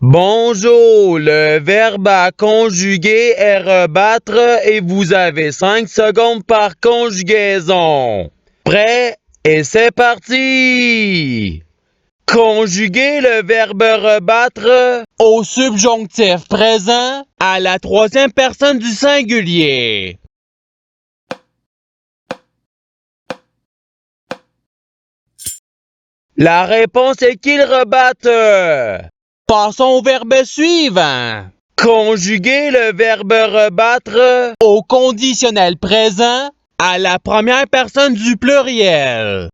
Bonjour, le verbe à conjuguer est rebattre et vous avez 5 secondes par conjugaison. Prêt? Et c'est parti! Conjuguer le verbe rebattre au subjonctif présent à la troisième personne du singulier. La réponse est qu'il rebatte. Passons au verbe suivant. Conjuguer le verbe rebattre au conditionnel présent à la première personne du pluriel.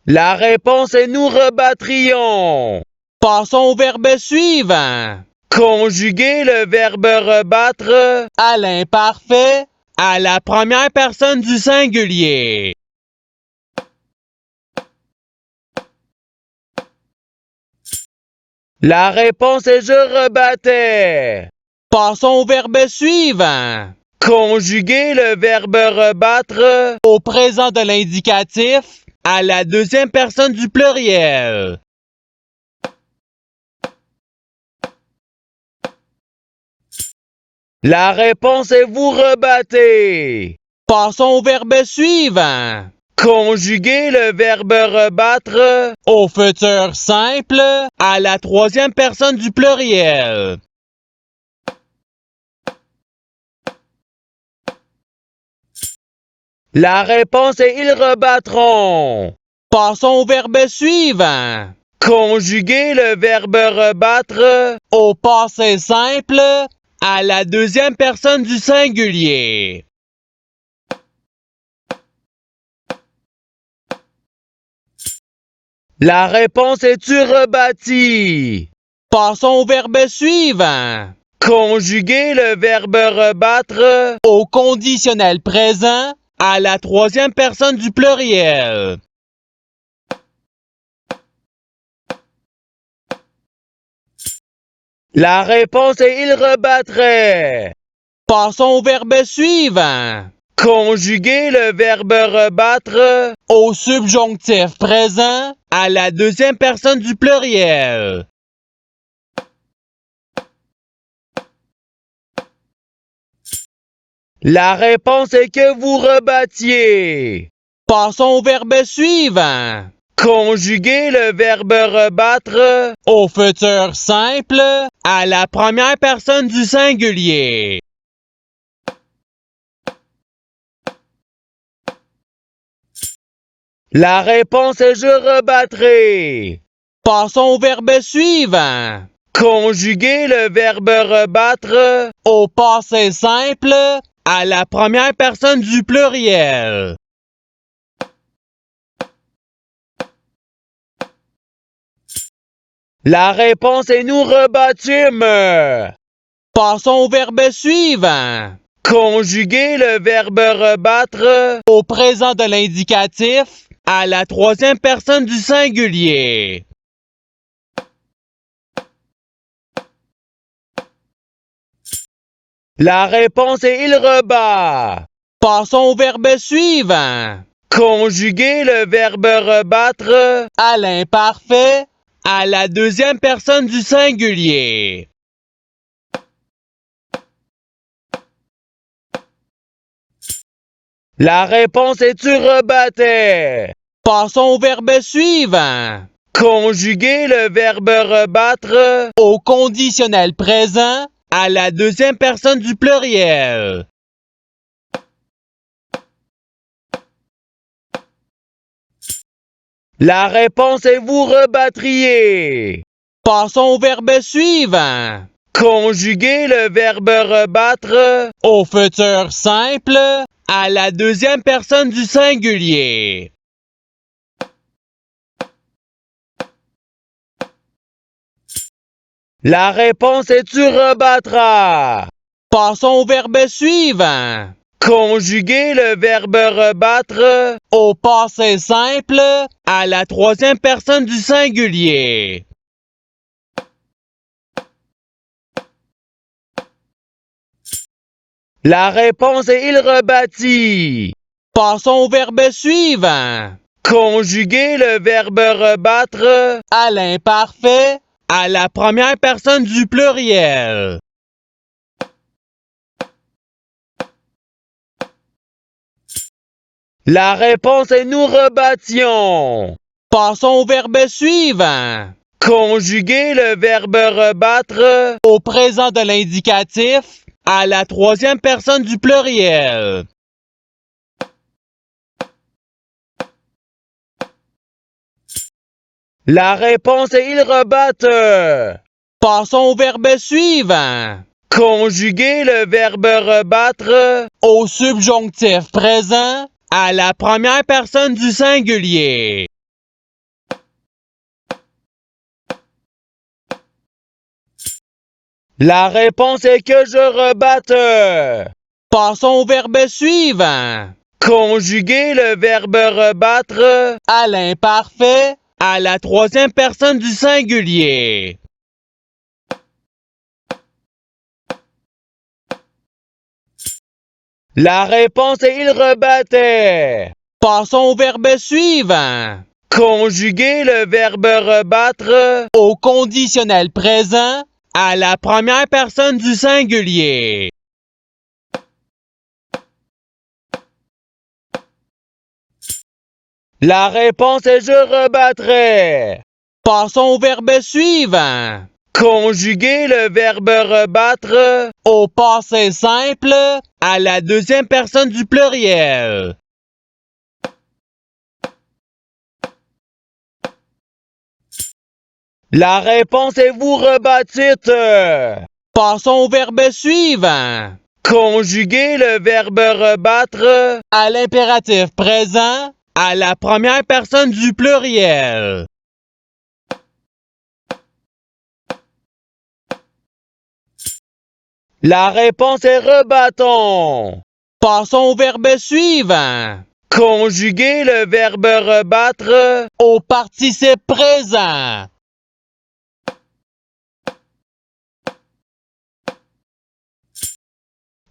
La réponse est nous rebattrions. Passons au verbe suivant. Conjuguer le verbe rebattre à l'imparfait à la première personne du singulier. La réponse est je rebattais. Passons au verbe suivant. Conjuguer le verbe rebattre au présent de l'indicatif à la deuxième personne du pluriel. La réponse est vous rebattez. Passons au verbe suivant. Conjuguer le verbe rebattre au futur simple à la troisième personne du pluriel. La réponse est ils rebattront. Passons au verbe suivant. Conjuguer le verbe rebattre au passé simple à la deuxième personne du singulier. La réponse est tu rebâtis. Passons au verbe suivant. Conjuguer le verbe rebattre au conditionnel présent à la troisième personne du pluriel. La réponse est il rebattrait. Passons au verbe suivant. Conjuguer le verbe rebattre au subjonctif présent à la deuxième personne du pluriel. La réponse est que vous rebattiez. Passons au verbe suivant. Conjuguer le verbe rebattre au futur simple à la première personne du singulier. La réponse est je rebattrai. Passons au verbe suivant. Conjuguer le verbe rebattre au passé simple à la première personne du pluriel. La réponse est nous rebattîmes. Passons au verbe suivant. Conjuguer le verbe rebattre au présent de l'indicatif à la troisième personne du singulier. La réponse est il rebat. Passons au verbe suivant. Conjuguer le verbe rebattre à l'imparfait à la deuxième personne du singulier. La réponse est tu rebattais. Passons au verbe suivant. Conjuguer le verbe rebattre au conditionnel présent à la deuxième personne du pluriel. La réponse est vous rebattriez. Passons au verbe suivant. Conjuguer le verbe rebattre au futur simple à la deuxième personne du singulier. La réponse est tu rebattras. Passons au verbe suivant. Conjuguer le verbe rebattre au passé simple à la troisième personne du singulier. La réponse est il rebâtit. Passons au verbe suivant. Conjuguez le verbe rebattre à l'imparfait à la première personne du pluriel. La réponse est nous rebattions. Passons au verbe suivant. Conjuguez le verbe rebattre au présent de l'indicatif à la troisième personne du pluriel. La réponse est ils rebattent. Passons au verbe suivant. Conjuguez le verbe rebattre au subjonctif présent à la première personne du singulier. La réponse est que je rebatte. Passons au verbe suivant. Conjuguez le verbe rebattre à l'imparfait à la troisième personne du singulier. La réponse est il rebattait. Passons au verbe suivant. Conjuguez le verbe rebattre au conditionnel présent à la première personne du singulier. La réponse est je rebattrai. Passons au verbe suivant. Conjuguez le verbe rebattre au passé simple à la deuxième personne du pluriel. La réponse est vous rebattite. Passons au verbe suivant. Conjuguez le verbe rebattre à l'impératif présent à la première personne du pluriel. La réponse est rebattons. Passons au verbe suivant. Conjuguez le verbe rebattre au participe présent.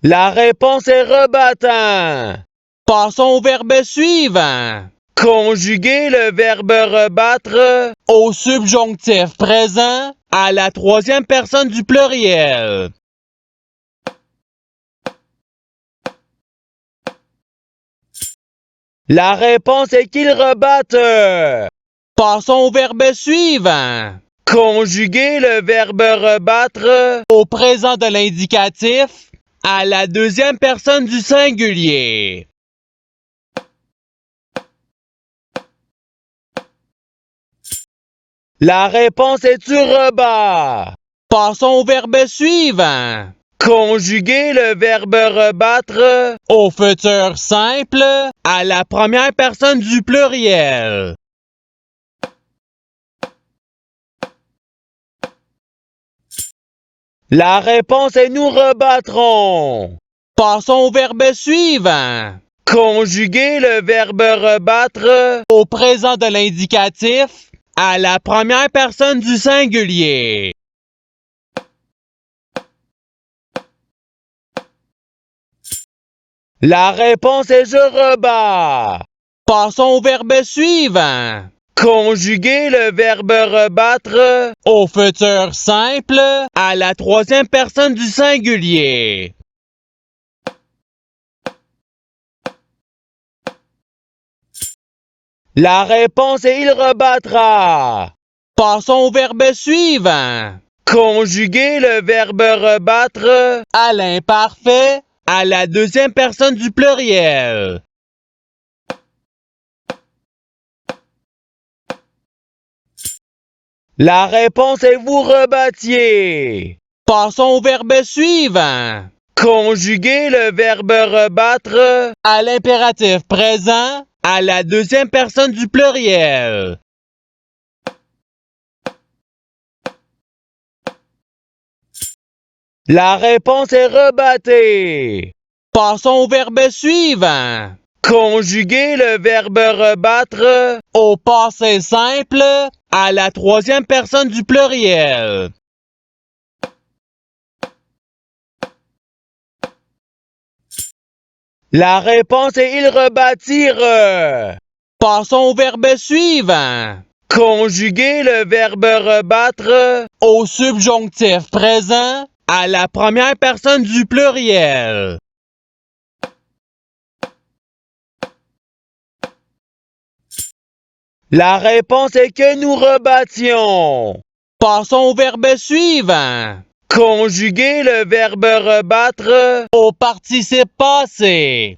La réponse est rebattant. Passons au verbe suivant. Conjuguez le verbe rebattre au subjonctif présent à la troisième personne du pluriel. La réponse est qu'ils rebattent. Passons au verbe suivant. Conjuguez le verbe rebattre au présent de l'indicatif à la deuxième personne du singulier. La réponse est tu rebats. Passons au verbe suivant. Conjuguez le verbe rebattre au futur simple à la première personne du pluriel. La réponse est nous rebattrons. Passons au verbe suivant. Conjuguez le verbe rebattre au présent de l'indicatif à la première personne du singulier. La réponse est je rebats. Passons au verbe suivant. Conjuguez le verbe rebattre au futur simple à la troisième personne du singulier. La réponse est il rebattra. Passons au verbe suivant. Conjuguez le verbe rebattre à l'imparfait à la deuxième personne du pluriel. La réponse est vous rebattiez. Passons au verbe suivant. Conjuguez le verbe rebattre à l'impératif présent à la deuxième personne du pluriel. La réponse est rebattée. Passons au verbe suivant. Conjuguez le verbe rebattre au passé simple à la troisième personne du pluriel. La réponse est ils rebâtirent. Passons au verbe suivant. Conjuguer le verbe rebattre au subjonctif présent à la première personne du pluriel. La réponse est que nous rebattions. Passons au verbe suivant. Conjuguer le verbe rebattre au participe passé.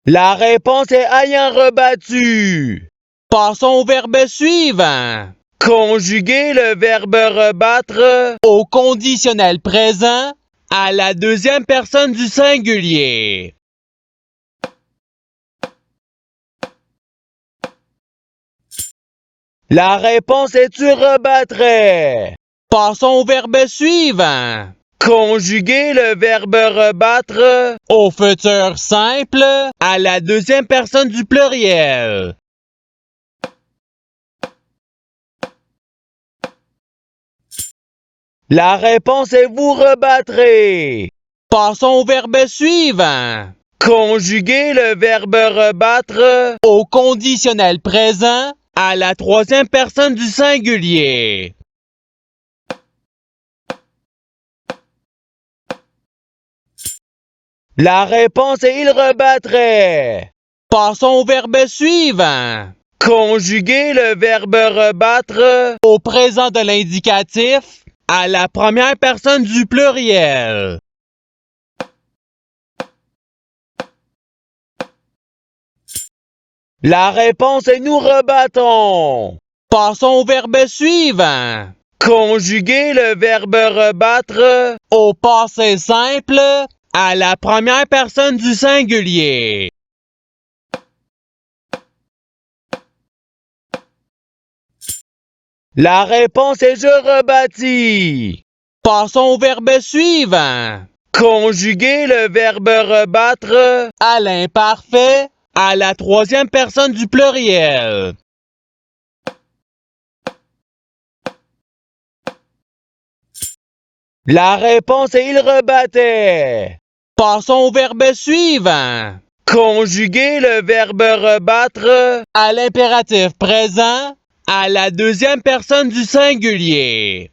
La réponse est ayant rebattu. Passons au verbe suivant. Conjuguer le verbe rebattre au conditionnel présent à la deuxième personne du singulier. La réponse est tu rebattrais. Passons au verbe suivant. Conjuguer le verbe rebattre au futur simple à la deuxième personne du pluriel. La réponse est vous rebattrez. Passons au verbe suivant. Conjuguer le verbe rebattre au conditionnel présent à la troisième personne du singulier. La réponse est il rebattrait. Passons au verbe suivant. Conjuguer le verbe rebattre au présent de l'indicatif à la première personne du pluriel. La réponse est nous rebattons. Passons au verbe suivant. Conjuguer le verbe rebattre au passé simple à la première personne du singulier. La réponse est je rebâtis. Passons au verbe suivant. Conjuguer le verbe rebattre à l'imparfait à la troisième personne du pluriel. La réponse est il rebattait. Passons au verbe suivant. Conjuguer le verbe rebattre à l'impératif présent à la deuxième personne du singulier.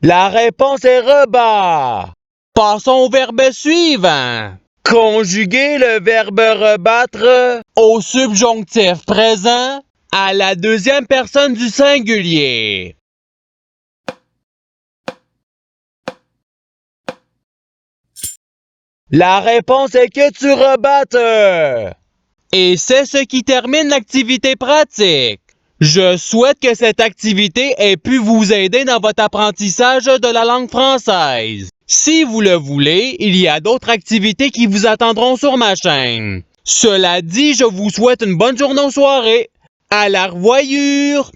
La réponse est rebat. Passons au verbe suivant. Conjuguer le verbe rebattre au subjonctif présent à la deuxième personne du singulier. La réponse est que tu rebattes. Et c'est ce qui termine l'activité pratique. Je souhaite que cette activité ait pu vous aider dans votre apprentissage de la langue française. Si vous le voulez, il y a d'autres activités qui vous attendront sur ma chaîne. Cela dit, je vous souhaite une bonne journée ou soirée. À la revoyure!